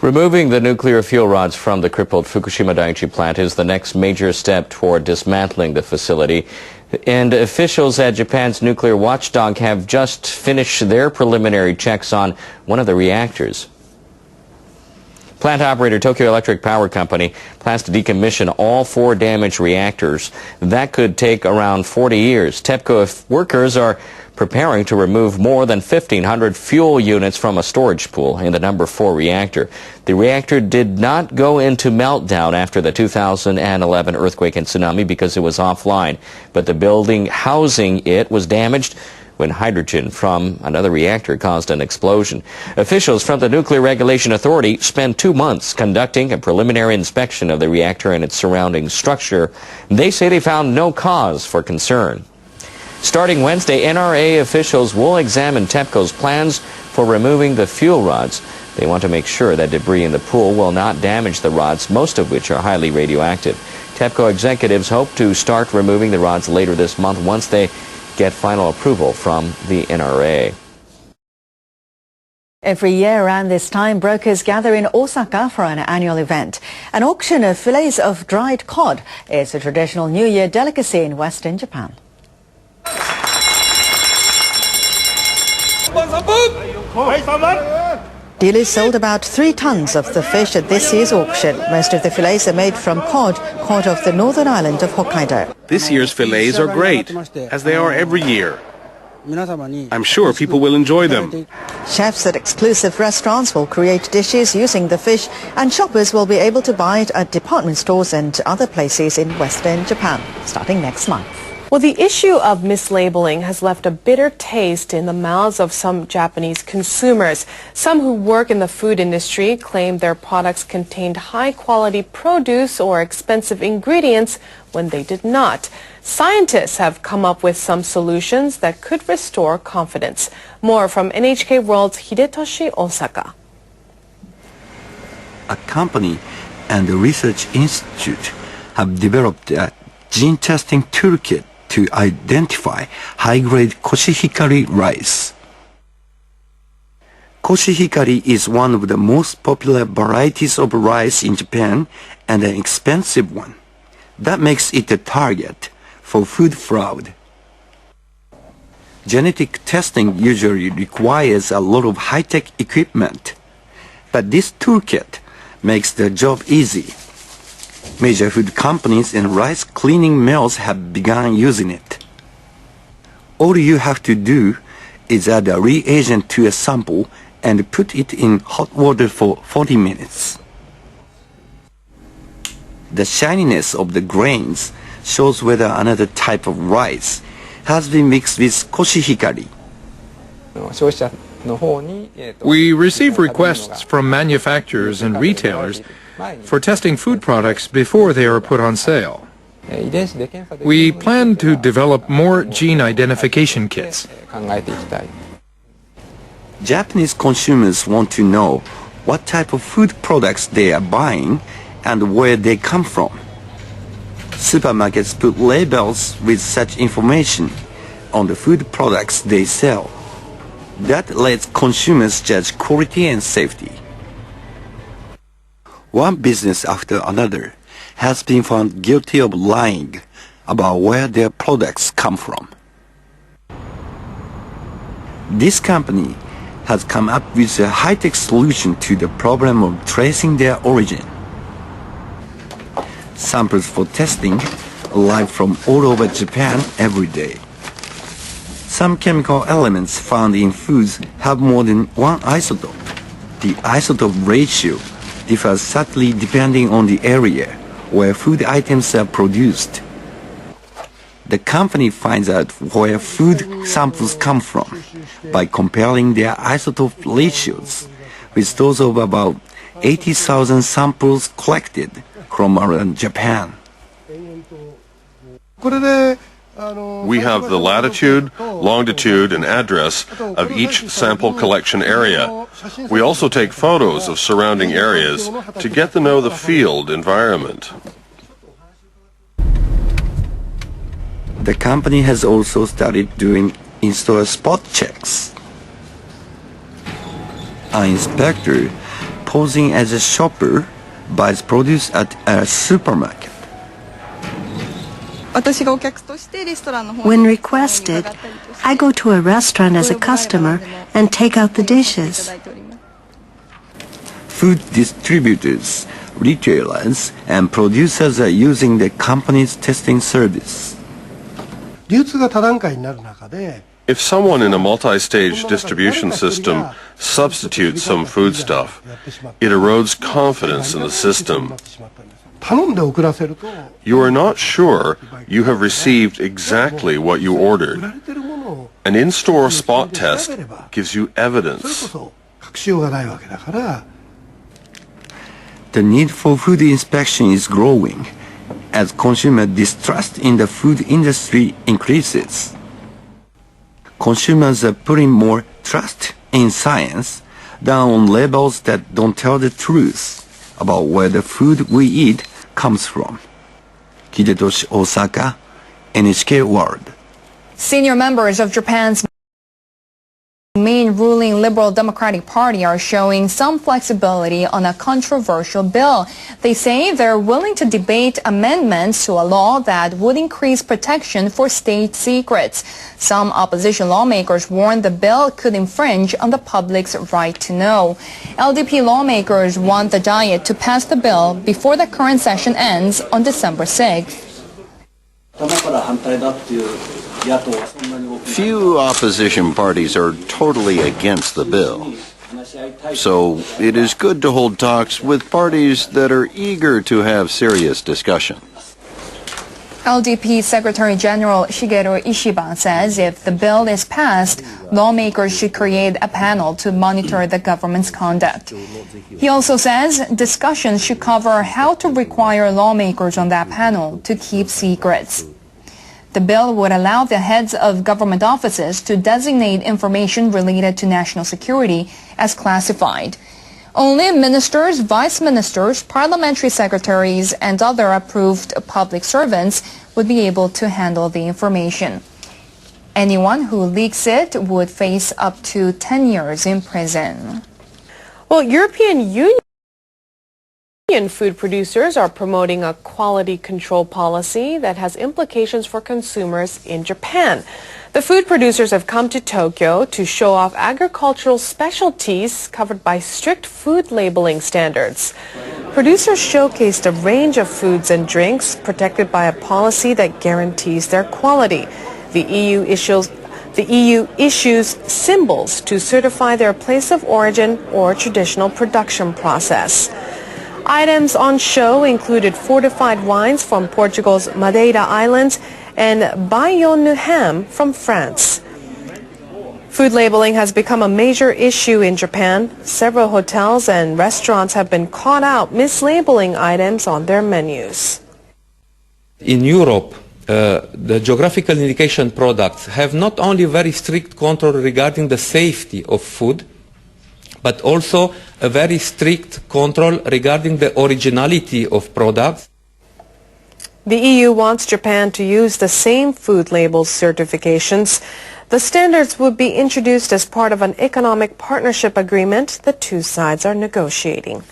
Removing the nuclear fuel rods from the crippled Fukushima Daiichi plant is the next major step toward dismantling the facility. And officials at Japan's nuclear watchdog have just finished their preliminary checks on one of the reactors. Plant operator Tokyo Electric Power Company plans to decommission all 4 damaged reactors. That could take around 40 years. TEPCO workers are preparing to remove more than 1,500 fuel units from a storage pool in the number 4 reactor. The reactor did not go into meltdown after the 2011 earthquake and tsunami because it was offline, but the building housing it was damaged when hydrogen from another reactor caused an explosion. Officials from the Nuclear Regulation Authority spent 2 months conducting a preliminary inspection of the reactor and its surrounding structure. They say they found no cause for concern. Starting Wednesday, NRA officials will examine TEPCO's plans for removing the fuel rods. They want to make sure that debris in the pool will not damage the rods, most of which are highly radioactive. TEPCO executives hope to start removing the rods later this month once they get final approval from the NRA. Every year around this time, brokers gather in Osaka for an annual event. An auction of fillets of dried cod is a traditional New Year delicacy in Western Japan. Dealers sold about 3 tons of the fish at this year's auction. Most of the fillets are made from cod caught off the northern island of Hokkaido. This year's fillets are great, as they are every year. I'm sure people will enjoy them. Chefs at exclusive restaurants will create dishes using the fish, and shoppers will be able to buy it at department stores and other places in Western Japan, starting next month. Well, the issue of mislabeling has left a bitter taste in the mouths of some Japanese consumers. Some who work in the food industry claim their products contained high-quality produce or expensive ingredients when they did not. Scientists have come up with some solutions that could restore confidence. More from NHK World's Hidetoshi Osaka. A company and a research institute have developed a gene testing toolkit to identify high-grade koshihikari rice. Koshihikari is one of the most popular varieties of rice in Japan and an expensive one. That makes it a target for food fraud. Genetic testing usually requires a lot of high-tech equipment, but this toolkit makes the job easy. Major food companies and rice cleaning mills have begun using it. All you have to do is add a reagent to a sample and put it in hot water for 40 minutes. The shininess of the grains shows whether another type of rice has been mixed with koshihikari. We receive requests from manufacturers and retailers for testing food products before they are put on sale. We plan to develop more gene identification kits. Japanese consumers want to know what type of food products they are buying and where they come from. Supermarkets put labels with such information on the food products they sell. That lets consumers judge quality and safety. One business after another has been found guilty of lying about where their products come from. This company has come up with a high-tech solution to the problem of tracing their origin. Samples for testing arrive from all over Japan every day. Some chemical elements found in foods have more than one isotope. The isotope ratio differs subtly depending on the area where food items are produced. The company finds out where food samples come from by comparing their isotope ratios with those of about 80,000 samples collected from around Japan. We have the latitude, longitude, and address of each sample collection area. We also take photos of surrounding areas to get to know the field environment. The company has also started doing in-store spot checks. An inspector posing as a shopper buys produce at a supermarket. When requested, I go to a restaurant as a customer and take out the dishes. Food distributors, retailers, and producers are using the company's testing service. If someone in a multi-stage distribution system substitutes some foodstuff, it erodes confidence in the system. You are not sure you have received exactly what you ordered. An in-store spot test gives you evidence. The need for food inspection is growing as consumer distrust in the food industry increases. Consumers are putting more trust in science than on labels that don't tell the truth about where the food we eat comes from. Hidetoshi Osaka, NHK World. Senior members of Japan's main ruling Liberal Democratic Party are showing some flexibility on a controversial bill. They say they're willing to debate amendments to a law that would increase protection for state secrets. Some opposition lawmakers warn the bill could infringe on the public's right to know. LDP lawmakers want the Diet to pass the bill before the current session ends on December 6th. Few opposition parties are totally against the bill. So it is good to hold talks with parties that are eager to have serious discussion. LDP Secretary General Shigeru Ishiba says if the bill is passed, lawmakers should create a panel to monitor the government's conduct. He also says discussions should cover how to require lawmakers on that panel to keep secrets. The bill would allow the heads of government offices to designate information related to national security as classified. Only ministers, vice ministers, parliamentary secretaries, and other approved public servants would be able to handle the information. Anyone who leaks it would face up to 10 years in prison. Well, European Union food producers are promoting a quality control policy that has implications for consumers in Japan. The food producers have come to Tokyo to show off agricultural specialties covered by strict food labeling standards. Producers showcased a range of foods and drinks protected by a policy that guarantees their quality. The EU issues symbols to certify their place of origin or traditional production process. Items on show included fortified wines from Portugal's Madeira Islands and Bayonne ham from France. Food labeling has become a major issue in Japan. Several hotels and restaurants have been caught out mislabeling items on their menus. In Europe, the geographical indication products have not only very strict control regarding the safety of food, but also a very strict control regarding the originality of products. The EU wants Japan to use the same food label certifications. The standards would be introduced as part of an economic partnership agreement the two sides are negotiating.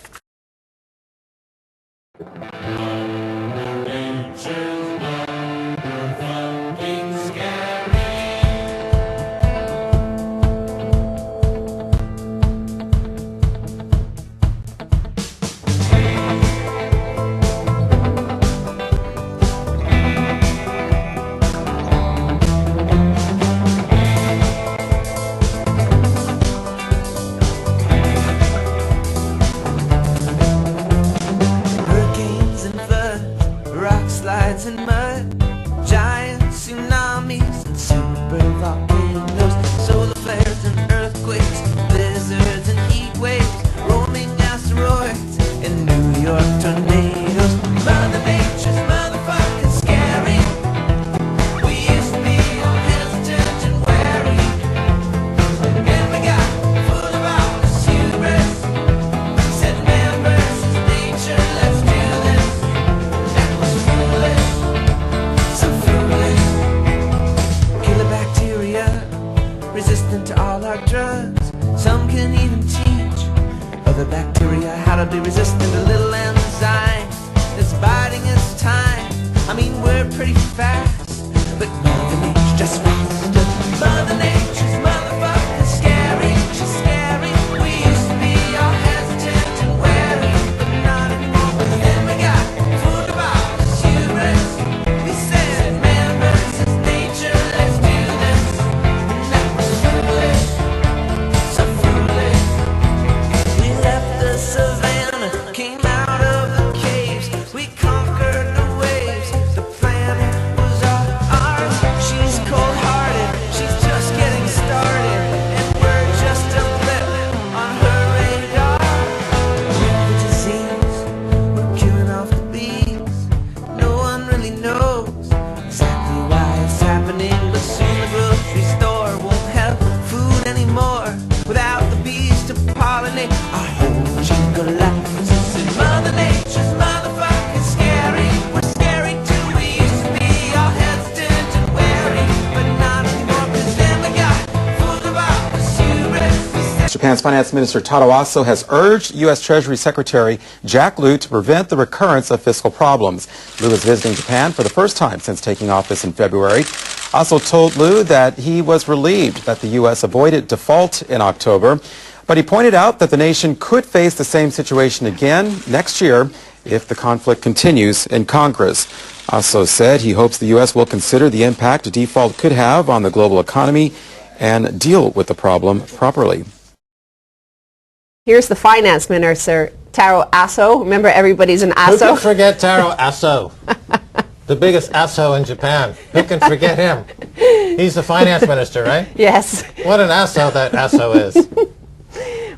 Be resistant to little enzyme that's biding its time. I mean, we're pretty fast, but Mother Nature's just faster. Mother Nature's motherfucking scary. She's scary. We used to be all hesitant and wary, but not anymore. But then we got food about this hubris. We said, man versus nature, let's do this. And that was foolish, so foolish. We left the savannah, came out of the caves. We conquered the waves. The planet was all ours. She's cold-hearted, she's just getting started, and we're just a blip on her radar. With the disease, we're killing off the bees. No one really knows exactly why it's happening, but soon the grocery store won't have food anymore without the bees to pollinate our whole jungle life. Mother Nature's motherfucking scary. We're scary too. We used to be all hesitant and wary, but not anymore. 'Cause then we got fooled about this hubris. Japan's Finance Minister Taro Aso has urged U.S. Treasury Secretary Jack Lew to prevent the recurrence of fiscal problems. Lew is visiting Japan for the first time since taking office in February. Aso told Lew that he was relieved that the U.S. avoided default in October, but he pointed out that the nation could face the same situation again next year if the conflict continues in Congress. Aso said he hopes the U.S. will consider the impact a default could have on the global economy and deal with the problem properly. Here's the finance minister, Taro Aso. Remember, everybody's an Aso. Who can forget Taro Aso? The biggest Aso in Japan. Who can forget him? He's the finance minister, right? Yes. What an Aso that Aso is.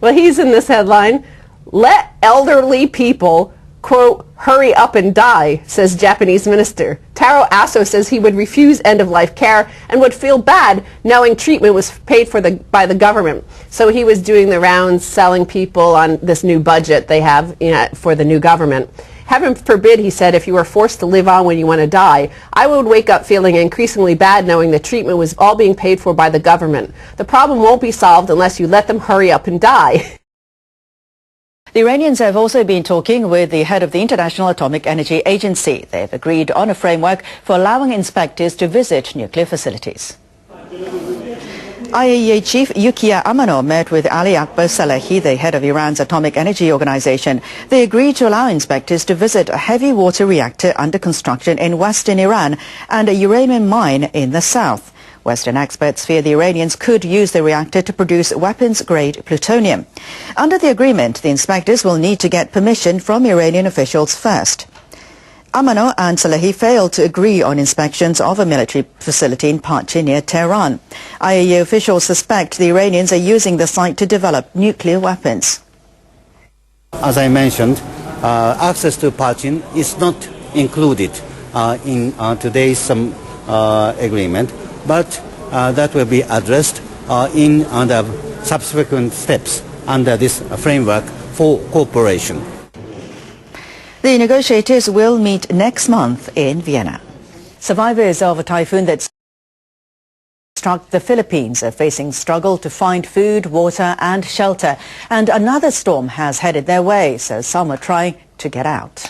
Well, he's in this headline. Let elderly people, quote, hurry up and die, says Japanese minister. Taro Aso says he would refuse end-of-life care and would feel bad knowing treatment was paid for by the government. So he was doing the rounds selling people on this new budget they have for the new government. Heaven forbid, he said, if you were forced to live on when you want to die, I would wake up feeling increasingly bad knowing the treatment was all being paid for by the government. The problem won't be solved unless you let them hurry up and die. The Iranians have also been talking with the head of the International Atomic Energy Agency. They have agreed on a framework for allowing inspectors to visit nuclear facilities. IAEA Chief Yukiya Amano met with Ali Akbar Salehi, the head of Iran's Atomic Energy Organization. They agreed to allow inspectors to visit a heavy water reactor under construction in western Iran and a uranium mine in the south. Western experts fear the Iranians could use the reactor to produce weapons-grade plutonium. Under the agreement, the inspectors will need to get permission from Iranian officials first. Amano and Salehi failed to agree on inspections of a military facility in Pachi near Tehran. IAEA officials suspect the Iranians are using the site to develop nuclear weapons. As I mentioned, access to Pachi is not included in today's agreement, but that will be addressed in the subsequent steps under this framework for cooperation. The negotiators will meet next month in Vienna. Survivors of a typhoon that struck the Philippines are facing struggle to find food, water and shelter. And another storm has headed their way, so some are trying to get out.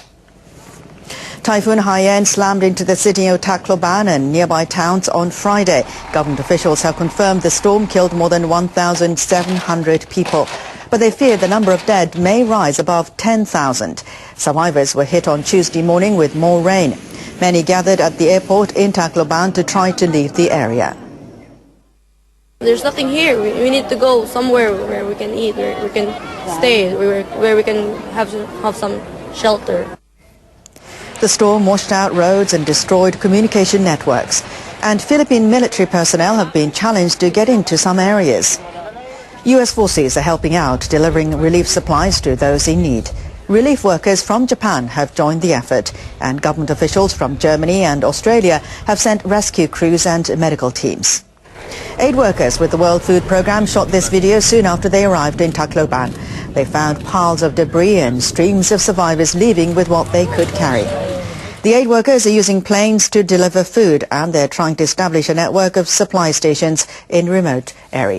Typhoon Haiyan slammed into the city of Tacloban and nearby towns on Friday. Government officials have confirmed the storm killed more than 1,700 people. But they fear the number of dead may rise above 10,000. Survivors were hit on Tuesday morning with more rain. Many gathered at the airport in Tacloban to try to leave the area. There's nothing here. We need to go somewhere where we can eat, where we can stay, where we can have some shelter. The storm washed out roads and destroyed communication networks. And Philippine military personnel have been challenged to get into some areas. U.S. forces are helping out, delivering relief supplies to those in need. Relief workers from Japan have joined the effort, and government officials from Germany and Australia have sent rescue crews and medical teams. Aid workers with the World Food Programme shot this video soon after they arrived in Tacloban. They found piles of debris and streams of survivors leaving with what they could carry. The aid workers are using planes to deliver food, and they're trying to establish a network of supply stations in remote areas.